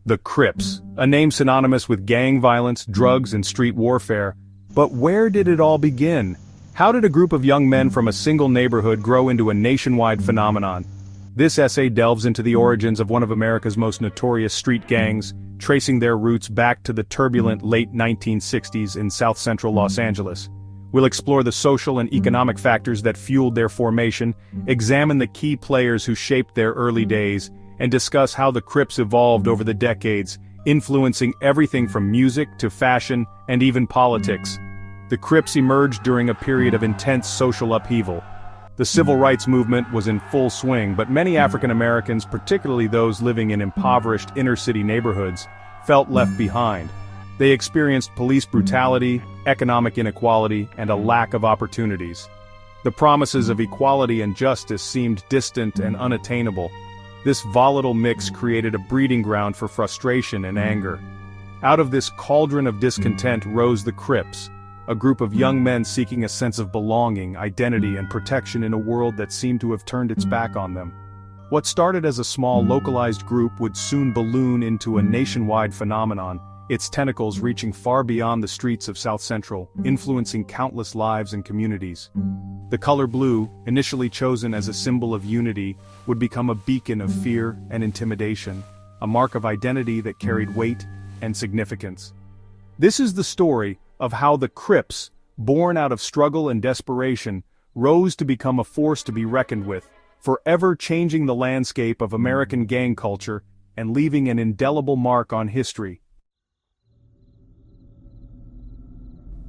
The Crips, a name synonymous with gang violence, drugs, and street warfare. But where did it all begin? How did a group of young men from a single neighborhood grow into a nationwide phenomenon? This essay delves into the origins of one of America's most notorious street gangs, tracing their roots back to the turbulent late 1960s in south-central Los Angeles. We'll explore the social and economic factors that fueled their formation, examine the key players who shaped their early days, and discuss how the Crips evolved over the decades, influencing everything from music to fashion and even politics. The Crips emerged during a period of intense social upheaval. The civil rights movement was in full swing, but many African Americans, particularly those living in impoverished inner-city neighborhoods, felt left behind. They experienced police brutality, economic inequality, and a lack of opportunities. The promises of equality and justice seemed distant and unattainable. This volatile mix created a breeding ground for frustration and anger. Out of this cauldron of discontent rose the Crips, a group of young men seeking a sense of belonging, identity, and protection in a world that seemed to have turned its back on them. What started as a small, localized group would soon balloon into a nationwide phenomenon, its tentacles reaching far beyond the streets of South Central, influencing countless lives and communities. The color blue, initially chosen as a symbol of unity, would become a beacon of fear and intimidation, a mark of identity that carried weight and significance. This is the story of how the Crips, born out of struggle and desperation, rose to become a force to be reckoned with, forever changing the landscape of American gang culture and leaving an indelible mark on history.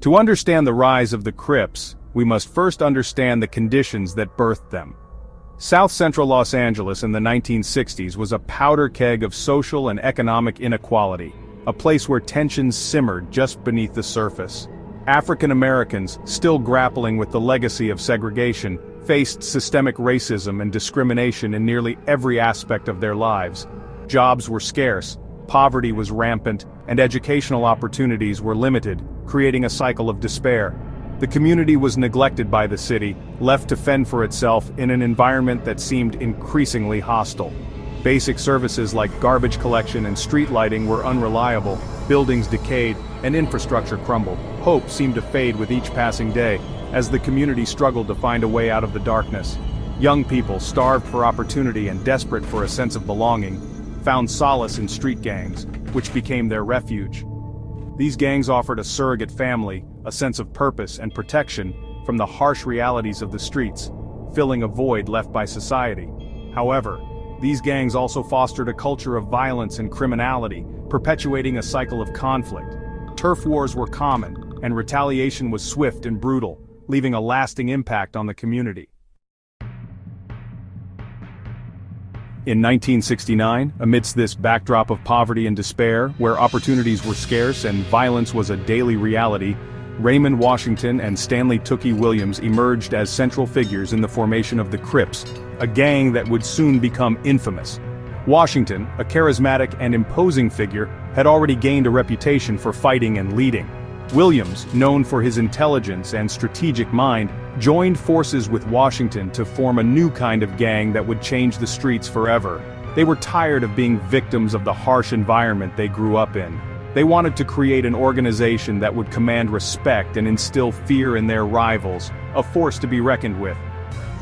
To understand the rise of the Crips, we must first understand the conditions that birthed them. South Central Los Angeles in the 1960s was a powder keg of social and economic inequality, a place where tensions simmered just beneath the surface. African Americans, still grappling with the legacy of segregation, faced systemic racism and discrimination in nearly every aspect of their lives. Jobs were scarce, poverty was rampant, and educational opportunities were limited, creating a cycle of despair. The community was neglected by the city, left to fend for itself in an environment that seemed increasingly hostile. Basic services like garbage collection and street lighting were unreliable, buildings decayed, and infrastructure crumbled. Hope seemed to fade with each passing day, as the community struggled to find a way out of the darkness. Young people, starved for opportunity and desperate for a sense of belonging, found solace in street gangs, which became their refuge. These gangs offered a surrogate family, a sense of purpose and protection from the harsh realities of the streets, filling a void left by society. However, these gangs also fostered a culture of violence and criminality, perpetuating a cycle of conflict. Turf wars were common, and retaliation was swift and brutal, leaving a lasting impact on the community. In 1969, amidst this backdrop of poverty and despair, where opportunities were scarce and violence was a daily reality, Raymond Washington and Stanley Tookie Williams emerged as central figures in the formation of the Crips, a gang that would soon become infamous. Washington, a charismatic and imposing figure, had already gained a reputation for fighting and leading. Williams, known for his intelligence and strategic mind, joined forces with Washington to form a new kind of gang that would change the streets forever. They were tired of being victims of the harsh environment they grew up in. They wanted to create an organization that would command respect and instill fear in their rivals, a force to be reckoned with.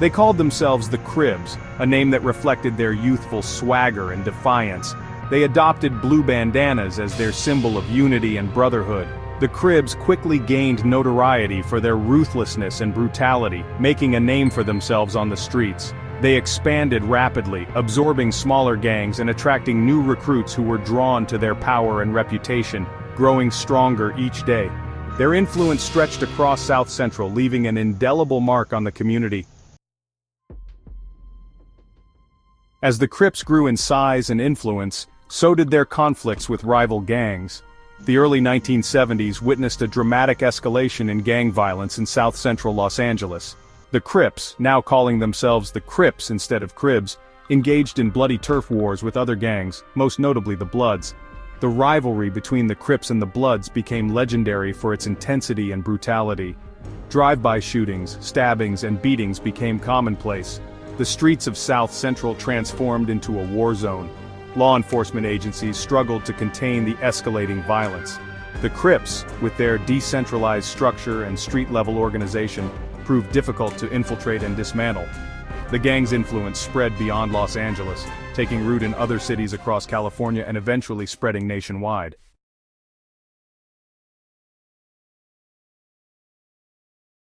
They called themselves the Cribs, a name that reflected their youthful swagger and defiance. They adopted blue bandanas as their symbol of unity and brotherhood. The Cribs quickly gained notoriety for their ruthlessness and brutality, making a name for themselves on the streets. They expanded rapidly, absorbing smaller gangs and attracting new recruits who were drawn to their power and reputation, growing stronger each day. Their influence stretched across South Central, leaving an indelible mark on the community. As the Crips grew in size and influence, so did their conflicts with rival gangs. The early 1970s witnessed a dramatic escalation in gang violence in South Central Los Angeles. The Crips, now calling themselves the Crips instead of Cribs, engaged in bloody turf wars with other gangs, most notably the Bloods. The rivalry between the Crips and the Bloods became legendary for its intensity and brutality. Drive-by shootings, stabbings, and beatings became commonplace. The streets of South Central transformed into a war zone. law enforcement agencies struggled to contain the escalating violence. The Crips, with their decentralized structure and street-level organization, proved difficult to infiltrate and dismantle. The gang's influence spread beyond Los Angeles, taking root in other cities across California and eventually spreading nationwide.